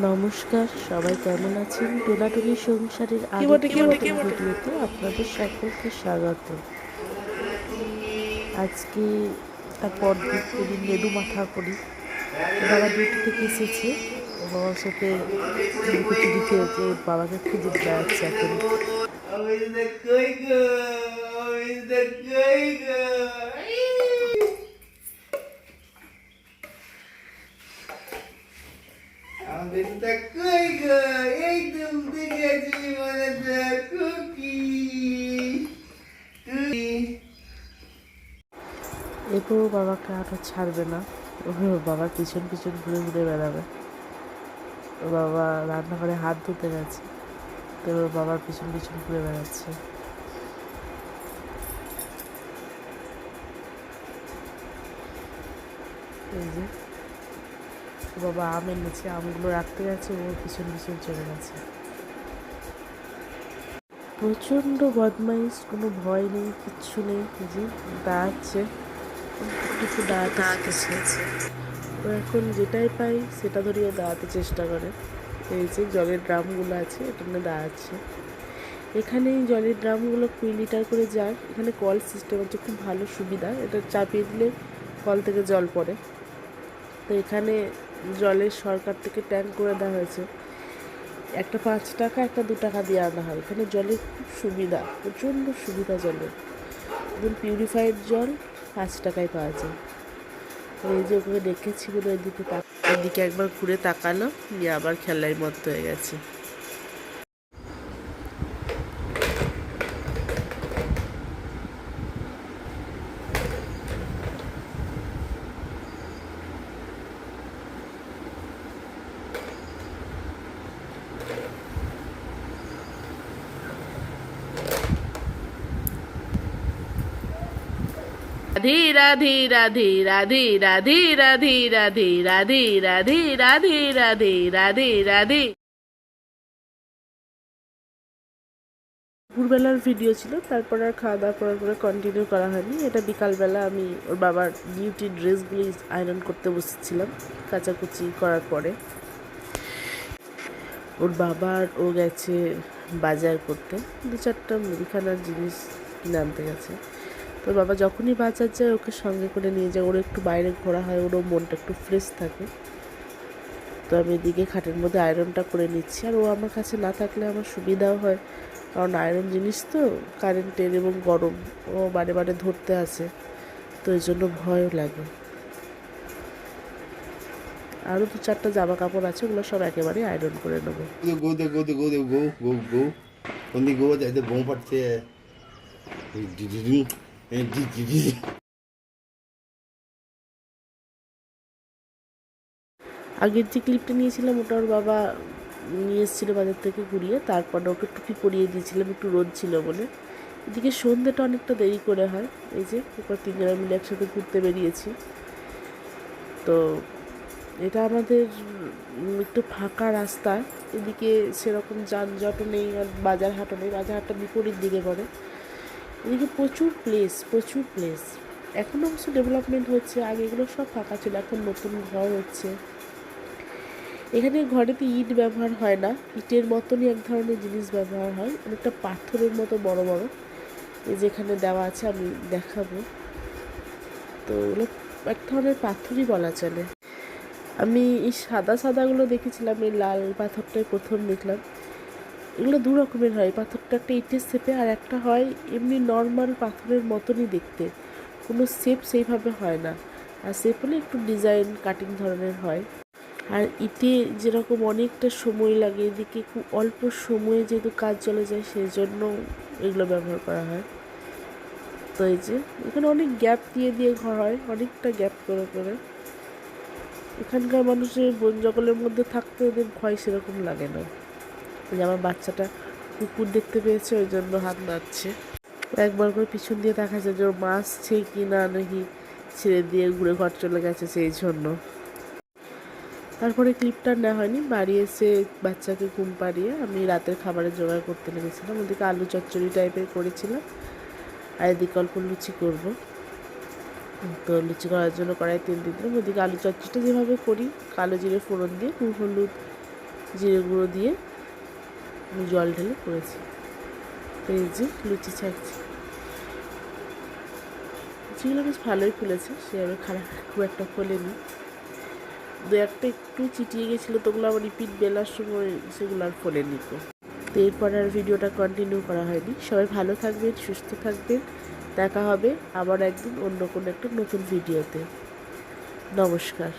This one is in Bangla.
নমস্কার, সবাই কেমন আছেন? টোনাটুনি সংসারের আরেকটি ভিডিওতে আপনাদের সকলকে স্বাগত। আজকে তার পরদিন যেদিন মেদু মাথা করি, বাবা ডিউটি থেকে এসেছে, ওর বাবার সাথে লুকোচুরি খেয়েছে, ওর বাবাকে খুঁজে বেড়াচ্ছে এখন। এরপর বাবাকে আরও ছাড়বে না, ওর বাবার পিছন পিছন ঘুরে ঘুরে বেড়াবে। ওর বাবা রান্নাঘরে হাত ধুতে গেছে, তো ওর বাবার পিছন পিছন ঘুরে বেড়াচ্ছে। এই যে বাবা আম এনেছে, আমগুলো রাখতে গেছে, ওর পিছন পিছন চলে গেছে। প্রচণ্ড বদমাইশ, কোনো ভয় নেই, কিচ্ছু নেই। যে দাঁড়াচ্ছে, কিছু দাঁড়াতে শিখেছে। ও এখন যেটাই পাই সেটা ধরিয়ে দাঁড়াতে চেষ্টা করে। এই যে জলের ড্রামগুলো আছে, এটা নিয়ে দাঁড়াচ্ছে। এখানে জলের ড্রামগুলো 20 লিটার করে যায়। এখানে কল সিস্টেম আছে, খুব ভালো সুবিধা। এটা চাপিয়ে দিলে কল থেকে জল পড়ে। তো এখানে জলের সরকার থেকে ট্যাঙ্ক করে দেওয়া হয়েছে, একটা 5 টাকা, একটা 2 টাকা দিয়ে আনা হয়। এখানে জলের খুব সুবিধা, প্রচণ্ড সুবিধা জলের। একদম পিউরিফাইড জল 5 টাকায় পাওয়া যায়। এই যে ওকে দেখেছি বলে এদিকে একবার ঘুরে তাকালো, নিয়ে আবার খেলায় মত্ত হয়ে গেছে। রাধে রাধে রাধে রাধে রাধে রাধে রাধে রাধে রাধে রাধে রাধে রাধে রাধে। দুপুরবেলার ভিডিও ছিল, তারপর আর খাওয়া দাওয়া করার পরে কন্টিনিউ করা হয়নি। এটা বিকালবেলা আমি ওর বাবার ডিউটির ড্রেসগুলি আয়রন করতে বসেছিলাম কাচাকুচি করার পরে। ওর বাবার ও গেছে বাজার করতে, 2-4টা মুদিখানার জিনিস কিনে আনতে গেছে। তোর বাবা যখনই বাজার যায় ওকে সঙ্গে করে নিয়ে যায়, ওর একটু বাইরে ঘোরা হয়, ওরও মনটা একটু ফ্রেশ থাকে। তো আমি এদিকে খাটের মধ্যে আয়রনটা করে নিচ্ছি, আর ও আমার কাছে না থাকলে আমার সুবিধাও হয়, কারণ আয়রন জিনিস তো কারেন্টের এবং গরম, ও বারে বারে ধরতে আসে, তো এই জন্য ভয়ও লাগে। আরও 2-4টা জামা কাপড় আছে, ওগুলো সব একেবারে আয়রন করে নেবো। আগের যে ক্লিপটা নিয়েছিলাম ওটা ওর বাবা নিয়ে এসেছিলো বাজার থেকে ঘুরিয়ে, তারপরে ওকে টুপি পরিয়ে দিয়েছিলাম, একটু রোদ ছিল বলে। এদিকে সন্ধ্যেটা অনেকটা দেরি করে হয়। এই যে এরপর 3 জনে মিলে একসাথে ঘুরতে বেরিয়েছি। তো এটা আমাদের একটু ফাঁকা রাস্তা, এদিকে সেরকম যানজটও নেই, আর বাজার হাটও নেই। বাজার হাটটা বিপরীত দিকে পড়ে। এদিকে প্রচুর প্লেস। এখন অবশ্য ডেভেলপমেন্ট হচ্ছে, আগে এগুলো সব ফাঁকা ছিল, এখন নতুন ঘর হচ্ছে। এখানে ঘরেতে ইট ব্যবহার হয় না, ইটের মতনই এক ধরনের জিনিস ব্যবহার হয়, অনেকটা পাথরের মতো বড় বড়। এই যেখানে দেওয়া আছে আমি দেখাবো। তো ওগুলো এক ধরনের পাথরই বলা চলে। আমি এই সাদাগুলো দেখেছিলাম, এই লাল পাথরটাই প্রথম দেখলাম। এগুলো 2 রকমের হয়, পাথরটা একটা ইটের শেপে, আর একটা হয় এমনি নর্মাল পাথরের মতনই দেখতে, কোনো শেপ সেইভাবে হয় না, আর শেপ হলে একটু ডিজাইন কাটিং ধরনের হয়। আর ইটে যেরকম অনেকটা সময় লাগে, এদিকে খুব অল্প সময়ে যেহেতু কাজ চলে যায়, সেই জন্য এগুলো ব্যবহার করা হয়। তো এই যে এখানে অনেক গ্যাপ দিয়ে ঘর হয়, অনেকটা গ্যাপ করে করে। এখানকার মানুষের বন জঙ্গলের মধ্যে থাকতে ওদের ভয় সেরকম লাগে না। যে আমার বাচ্চাটা কুকুর দেখতে পেয়েছে, ওই জন্য হাত নাড়ছে। একবার করে পিছন দিয়ে দেখা যায় যে ওর মা আসছে কি না, নাকি ছেড়ে দিয়ে ঘুরে ঘর চলে গেছে, সেই জন্য। তারপরে ক্লিপটা নেওয়া হয়নি। বাড়ি এসে বাচ্চাকে ঘুম পাড়িয়ে আমি রাতের খাবারের জোগাড় করতে লেগেছিলাম। ওদিকে আলু চচ্চড়ি টাইপের করেছিলাম, আর এদিকে অল্প লুচি করবো। তো লুচি করার জন্য কড়াই তেল দিয়ে দিলাম। ওদিকে আলু চচ্চড়িটা যেভাবে করি, কালো জিরে ফোড়ন দিয়ে নুন হলুদ জিরে গুঁড়ো দিয়ে আমি জল ঢেলে করেছি। এই যে লুচি ছাড়ছি, লুচিগুলো বেশ ভালোই ফুলেছে, সেভাবে খারাপ খুব একটা ফোলেনি। দু একটা একটু চিটিয়ে গেছিলো, তো ওগুলো আবার রিপিট বেলার সময় সেগুলো আর ফোলেনি। তো এরপর আর ভিডিওটা কন্টিনিউ করা হয়নি। সবাই ভালো থাকবেন, সুস্থ থাকবেন। দেখা হবে আবার একদিন অন্য কোনো একটা নতুন ভিডিওতে। নমস্কার।